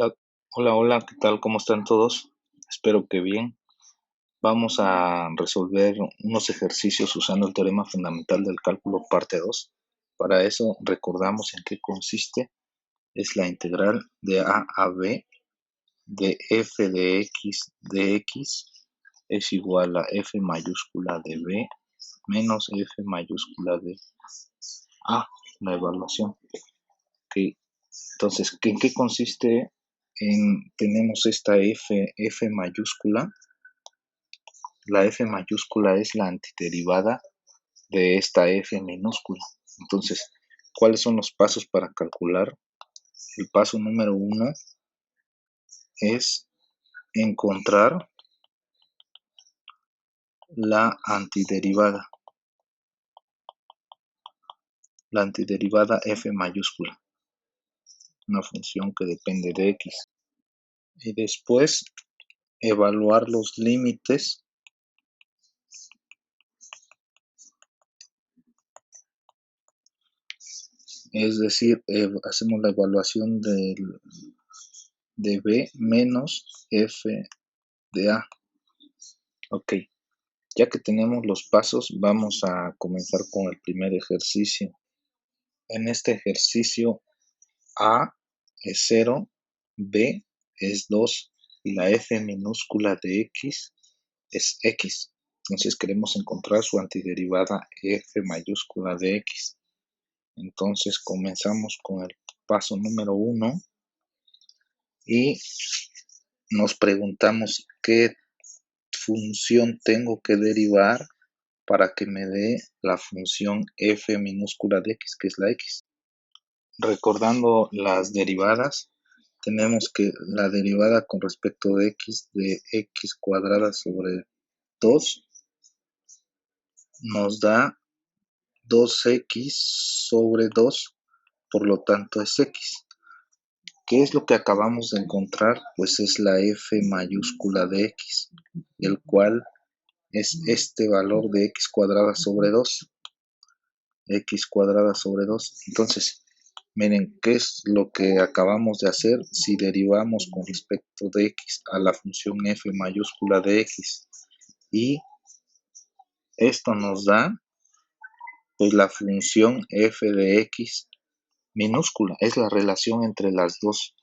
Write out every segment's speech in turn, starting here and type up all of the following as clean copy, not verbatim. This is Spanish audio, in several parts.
Hola, hola, hola, ¿qué tal? ¿Cómo están todos? Espero que bien. Vamos a resolver unos ejercicios usando el teorema fundamental del cálculo parte 2. Para eso recordamos en qué consiste. Es la integral de a b de f de x es igual a f mayúscula de b menos f mayúscula de a, la evaluación. Ok, entonces, ¿en qué consiste? Tenemos esta f mayúscula. La f mayúscula es la antiderivada de esta f minúscula. Entonces, ¿cuáles son los pasos para calcular? El paso número 1 es encontrar la antiderivada f mayúscula, una función que depende de x. Y después evaluar los límites es decir, hacemos la evaluación de b menos f de a. Ok, ya que tenemos los pasos, vamos a comenzar con el primer ejercicio. En este ejercicio, a es 0, b es 2 y la f minúscula de x es x. Entonces queremos encontrar su antiderivada f mayúscula de x. Entonces comenzamos con el paso número 1 y nos preguntamos qué función tengo que derivar para que me dé la función f minúscula de x, que es la x. Recordando las derivadas, tenemos que la derivada con respecto de x cuadrada sobre 2 nos da 2x sobre 2, por lo tanto es x. ¿Qué es lo que acabamos de encontrar? Pues es la f mayúscula de x, el cual es este valor de x cuadrada sobre 2. X cuadrada sobre 2. Entonces, miren, ¿qué es lo que acabamos de hacer? Si derivamos con respecto de x a la función f mayúscula de x y esto nos da pues la función f de x minúscula. Es la relación entre las dos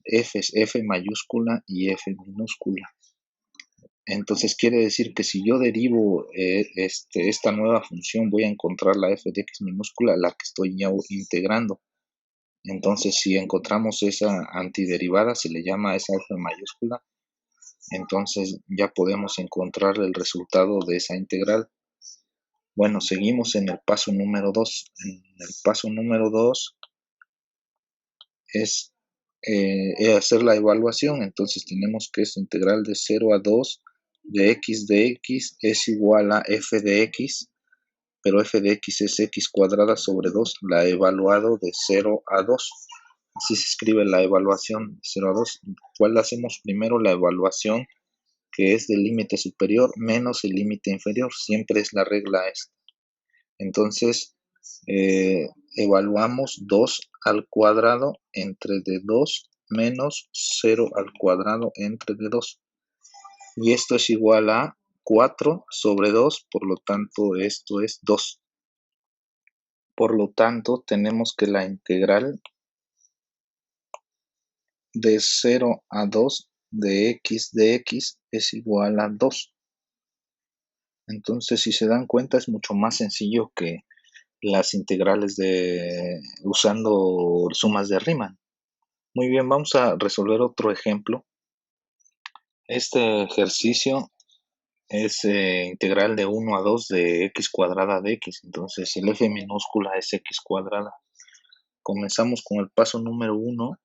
f's, f mayúscula y f minúscula. Entonces quiere decir que si yo derivo esta nueva función, voy a encontrar la f de x minúscula, la que estoy ya integrando. Entonces, si encontramos esa antiderivada, se le llama esa f mayúscula, entonces ya podemos encontrar el resultado de esa integral. Bueno, seguimos en el paso número 2. En el paso número 2 es hacer la evaluación. Entonces tenemos que esta integral de 0 a 2 de x es igual a f de x, pero f de x es x cuadrada sobre 2, la he evaluado de 0 a 2. Así se escribe la evaluación de 0 a 2. ¿Cuál hacemos primero? La evaluación que es del límite superior menos el límite inferior. Siempre es la regla esta. Entonces, evaluamos 2 al cuadrado entre de 2 menos 0 al cuadrado entre de 2. Y esto es igual a 4 sobre 2, por lo tanto esto es 2. Por lo tanto, tenemos que la integral de 0 a 2 de x es igual a 2. Entonces, si se dan cuenta, es mucho más sencillo que las integrales usando sumas de Riemann. Muy bien, vamos a resolver otro ejemplo. Este ejercicio es integral de 1 a 2 de x cuadrada de x. Entonces, el f minúscula es x cuadrada. Comenzamos con el paso número 1.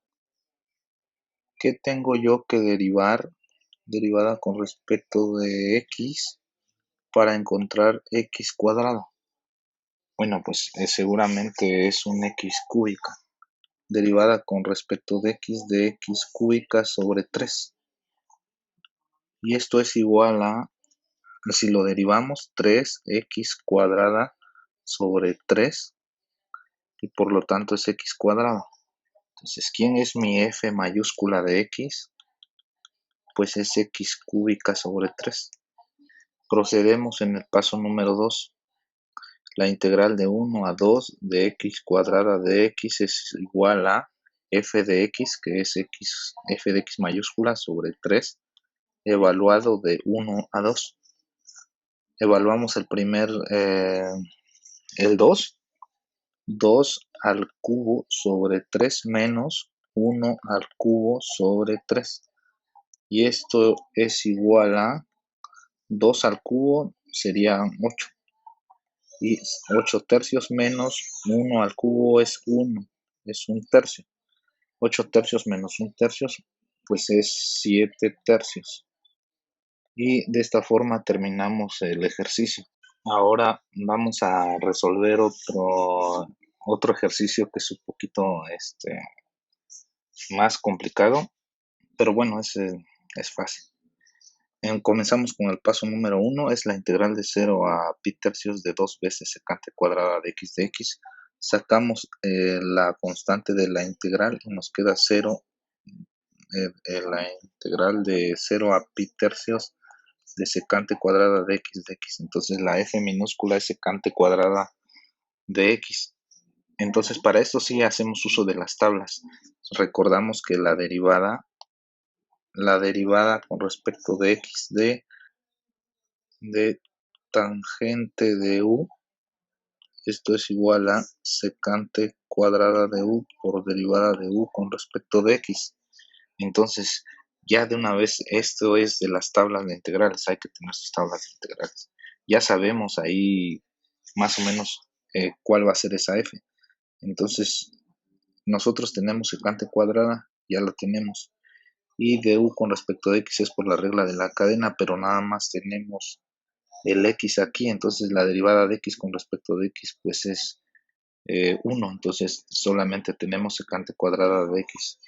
¿Qué tengo yo que derivar? Derivada con respecto de x para encontrar x cuadrada. Bueno, pues seguramente es un x cúbica. Derivada con respecto de x cúbica sobre 3. Y esto es igual a, si lo derivamos, 3x cuadrada sobre 3. Y por lo tanto es x cuadrada. Entonces, ¿quién es mi f mayúscula de x? Pues es x cúbica sobre 3. Procedemos en el paso número 2. La integral de 1 a 2 de x cuadrada de x es igual a f de x, que es x, f de x mayúscula sobre 3, evaluado de 1 a 2. Evaluamos el 2. 2 al cubo sobre 3 menos 1 al cubo sobre 3. Y esto es igual a 2 al cubo serían 8. Y 8 tercios menos 1 al cubo es 1, es un tercio. 8 tercios menos 1 tercio, pues es 7 tercios. Y de esta forma terminamos el ejercicio. Ahora vamos a resolver otro ejercicio que es un poquito más complicado, pero bueno, es fácil. Comenzamos con el paso número 1, es la integral de 0 a pi tercios de 2 veces secante cuadrada de x de x. Sacamos la constante de la integral y nos queda 0, la integral de 0 a pi tercios de secante cuadrada de x de x. Entonces la f minúscula es secante cuadrada de x. Entonces para esto sí hacemos uso de las tablas. Recordamos que la derivada con respecto de x de tangente de u, esto es igual a secante cuadrada de u por derivada de u con respecto de x. Entonces, ya de una vez, esto es de las tablas de integrales, hay que tener sus tablas de integrales. Ya sabemos ahí más o menos cuál va a ser esa f. Entonces, nosotros tenemos secante cuadrada, ya la tenemos. Y de u con respecto de x es por la regla de la cadena, pero nada más tenemos el x aquí, entonces la derivada de x con respecto de x pues es 1, entonces solamente tenemos secante cuadrada de x.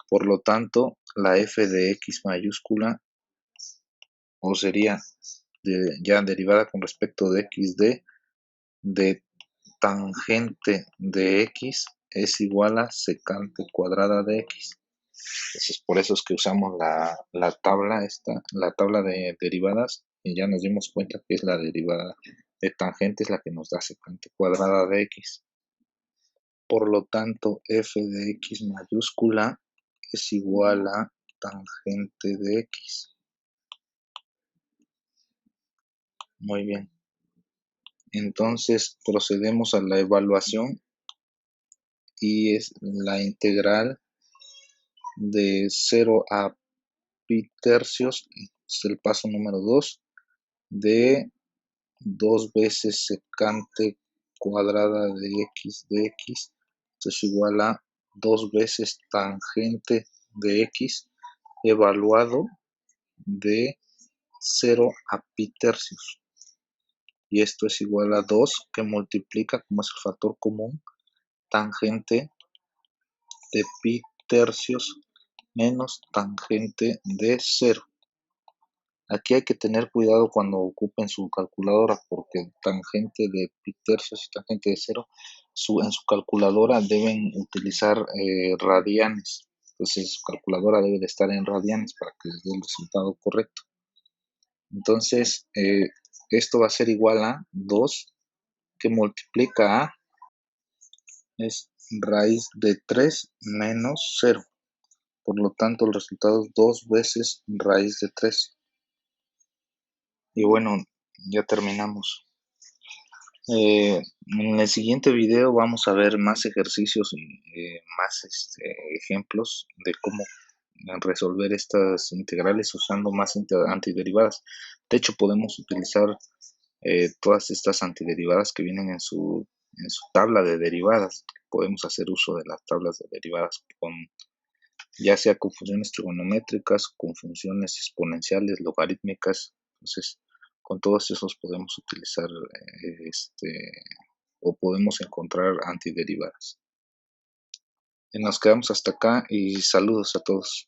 Por lo tanto, la f de x mayúscula, o sería ya derivada con respecto de x de tangente de x es igual a secante cuadrada de x. Entonces, por eso es que usamos la tabla de derivadas, y ya nos dimos cuenta que es la derivada de tangente es la que nos da secante cuadrada de x. Por lo tanto, f de x mayúscula es igual a tangente de x. Muy bien. Entonces procedemos a la evaluación y es la integral de 0 a pi tercios, es el paso número 2, de 2 veces secante cuadrada de x, esto es igual a 2 veces tangente de x evaluado de 0 a pi tercios. Y esto es igual a 2 que multiplica, como es el factor común, tangente de pi tercios menos tangente de 0. Aquí hay que tener cuidado cuando ocupen su calculadora, porque tangente de pi tercios y tangente de 0, en su calculadora deben utilizar radianes. Entonces su calculadora debe de estar en radianes para que les dé el resultado correcto. Entonces esto va a ser igual a 2 que multiplica a es raíz de 3 menos 0. Por lo tanto el resultado es 2 veces raíz de 3. Y bueno, ya terminamos. En el siguiente video vamos a ver más ejercicios y más ejemplos de cómo resolver estas integrales usando más antiderivadas. De hecho, podemos utilizar todas estas antiderivadas que vienen en su tabla de derivadas. Podemos hacer uso de las tablas de derivadas ya sea con funciones trigonométricas, con funciones exponenciales, logarítmicas. Entonces, con todos esos podemos utilizar o podemos encontrar antiderivadas. Nos quedamos hasta acá y saludos a todos.